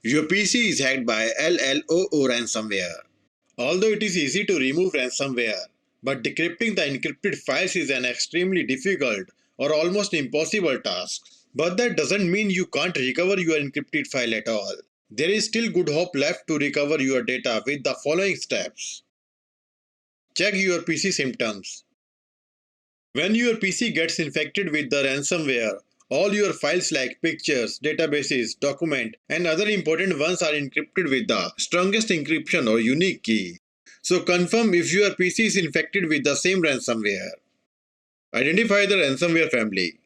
Your PC is hacked by LLOO ransomware. Although it is easy to remove ransomware, but decrypting the encrypted files is an extremely difficult or almost impossible task. But that doesn't mean you can't recover your encrypted file at all. There is still good hope left to recover your data with the following steps. Check your PC symptoms. When your PC gets infected with the ransomware, all your files like pictures, databases, documents, and other important ones are encrypted with the strongest encryption or unique key. So confirm if your PC is infected with the same ransomware. Identify the ransomware family.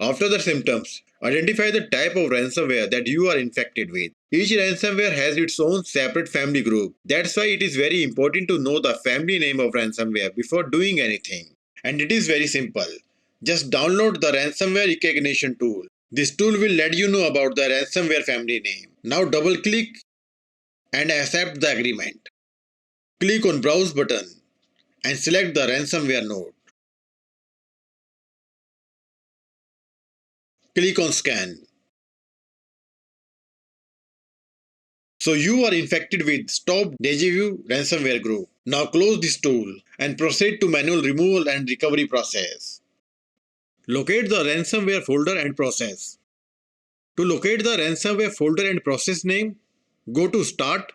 After the symptoms, identify the type of ransomware that you are infected with. Each ransomware has its own separate family group. That's why it is very important to know the family name of ransomware before doing anything. And it is very simple. Just download the ransomware recognition tool. This tool will let you know about the ransomware family name. Now double click and accept the agreement. Click on Browse button and select the ransomware node. Click on Scan. So you are infected with Stop Deja Vu ransomware group. Now close this tool and proceed to manual removal and recovery process. Locate the ransomware folder and process. To locate the ransomware folder and process name, go to Start,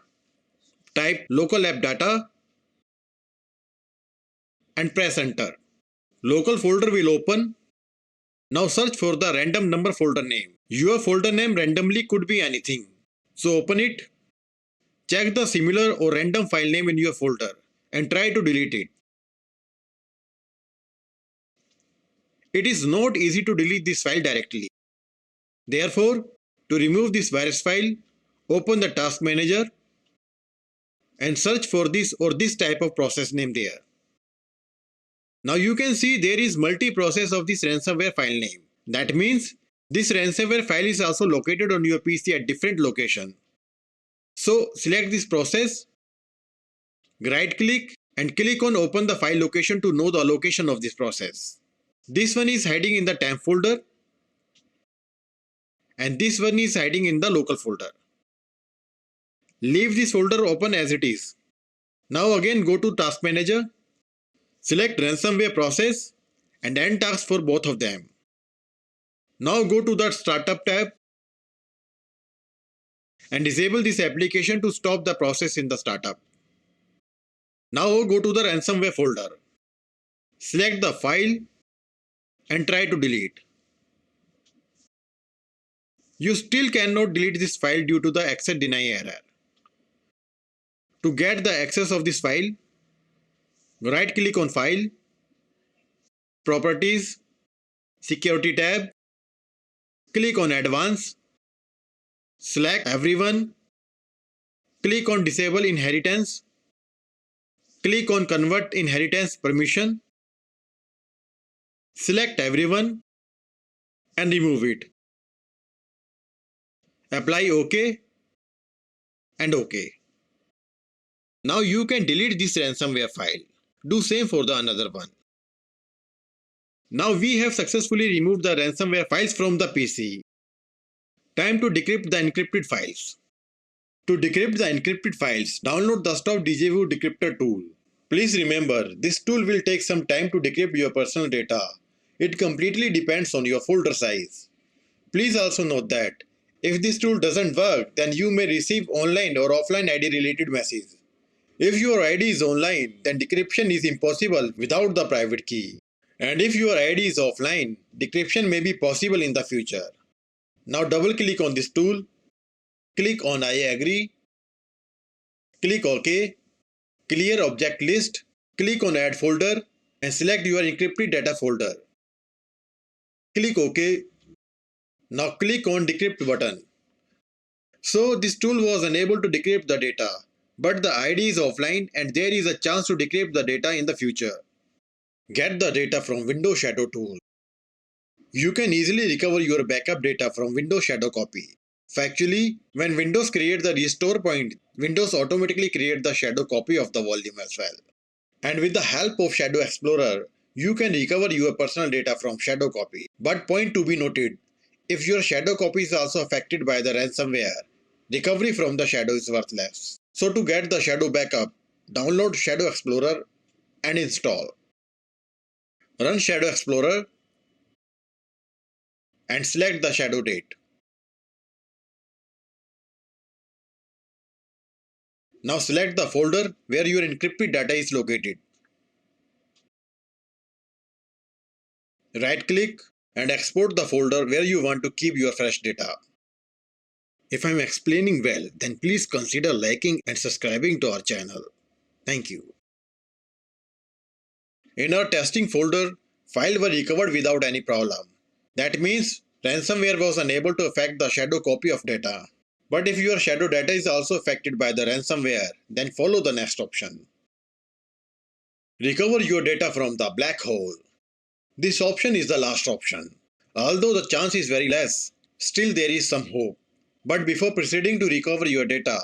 type local app data and press enter. Local folder will open. Now search for the random number folder name. Your folder name randomly could be anything. So open it. Check the similar or random file name in your folder and try to delete it. It is not easy to delete this file directly. Therefore, to remove this virus file, open the task manager and search for this or this type of process name there. Now you can see there is multi-process of this ransomware file name. That means this ransomware file is also located on your PC at different location. So select this process, right click and click on open the file location to know the location of this process. This one is hiding in the temp folder and this one is hiding in the local folder. Leave this folder open as it is. Now again go to task manager, select ransomware process and end task for both of them. Now go to the startup tab and disable this application to stop the process in the startup. Now go to the ransomware folder. Select the file and try to delete. You still cannot delete this file due to the access deny error. To get the access of this file, right click on File, Properties, Security tab, click on Advanced, select Everyone, click on Disable Inheritance, click on Convert Inheritance Permission, select Everyone and remove it. Apply OK and OK. Now you can delete this ransomware file. Do same for the another one. Now we have successfully removed the ransomware files from the PC. Time to decrypt the encrypted files. To decrypt the encrypted files, download the Stop Deja Vu Decryptor tool. Please remember, this tool will take some time to decrypt your personal data. It completely depends on your folder size. Please also note that if this tool doesn't work, then you may receive online or offline ID related message. If your ID is online, then decryption is impossible without the private key. And if your ID is offline, decryption may be possible in the future. Now double click on this tool, click on I agree, click OK, clear object list, click on add folder and select your encrypted data folder. Click OK. Now click on decrypt button. So this tool was unable to decrypt the data, but the ID is offline and there is a chance to decrypt the data in the future. Get the data from Windows Shadow tool. You can easily recover your backup data from Windows Shadow copy. Factually, when Windows creates the restore point, Windows automatically creates the shadow copy of the volume as well. And with the help of Shadow Explorer, you can recover your personal data from shadow copy. But point to be noted, If your shadow copy is also affected by the ransomware, recovery from the shadow is worthless. So to get the shadow backup, download Shadow Explorer and install. Run Shadow Explorer and select the shadow date. Now select the folder where your encrypted data is located. Right-click and export the folder where you want to keep your fresh data. If I'm explaining well, then please consider liking and subscribing to our channel. Thank you. In our testing folder, files were recovered without any problem. That means ransomware was unable to affect the shadow copy of data. But if your shadow data is also affected by the ransomware, then follow the next option. Recover your data from the black hole. This option is the last option. Although the chance is very less, still there is some hope. But before proceeding to recover your data,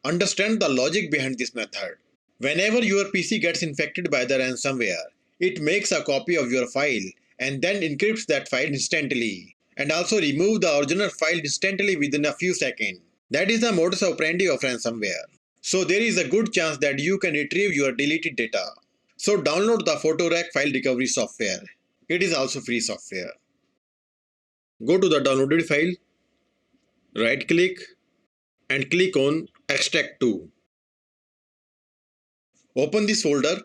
understand the logic behind this method. Whenever your PC gets infected by the ransomware, it makes a copy of your file and then encrypts that file instantly, and also remove the original file instantly within a few seconds. That is the modus operandi of ransomware. So there is a good chance that you can retrieve your deleted data. So download the PhotoRec file recovery software. It is also free software. Go to the downloaded file, right click and click on Extract to. Open this folder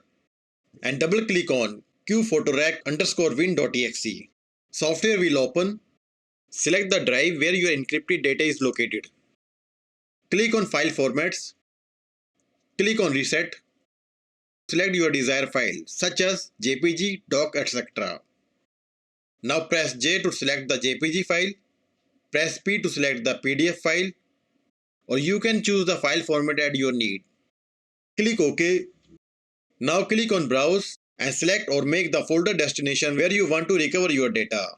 and double click on qphotorec_win.exe. Software will open. Select the drive where your encrypted data is located. Click on File Formats. Click on Reset. Select your desired file such as JPG, doc, etc. Now press J to select the JPG file. Press P to select the PDF file, or you can choose the file format at your need. Click OK. Now click on Browse and select or make the folder destination where you want to recover your data.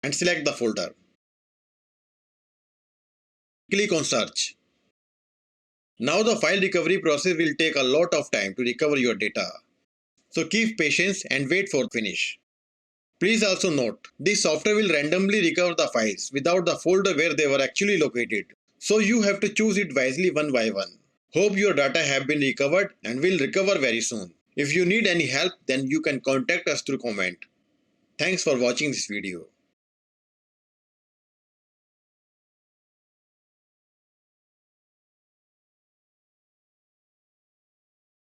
And select the folder. Click on Search. Now the file recovery process will take a lot of time to recover your data. So keep patience and wait for finish. Please also note, this software will randomly recover the files without the folder where they were actually located. So you have to choose it wisely one by one. Hope your data have been recovered and will recover very soon. If you need any help, then you can contact us through comment. Thanks for watching this video.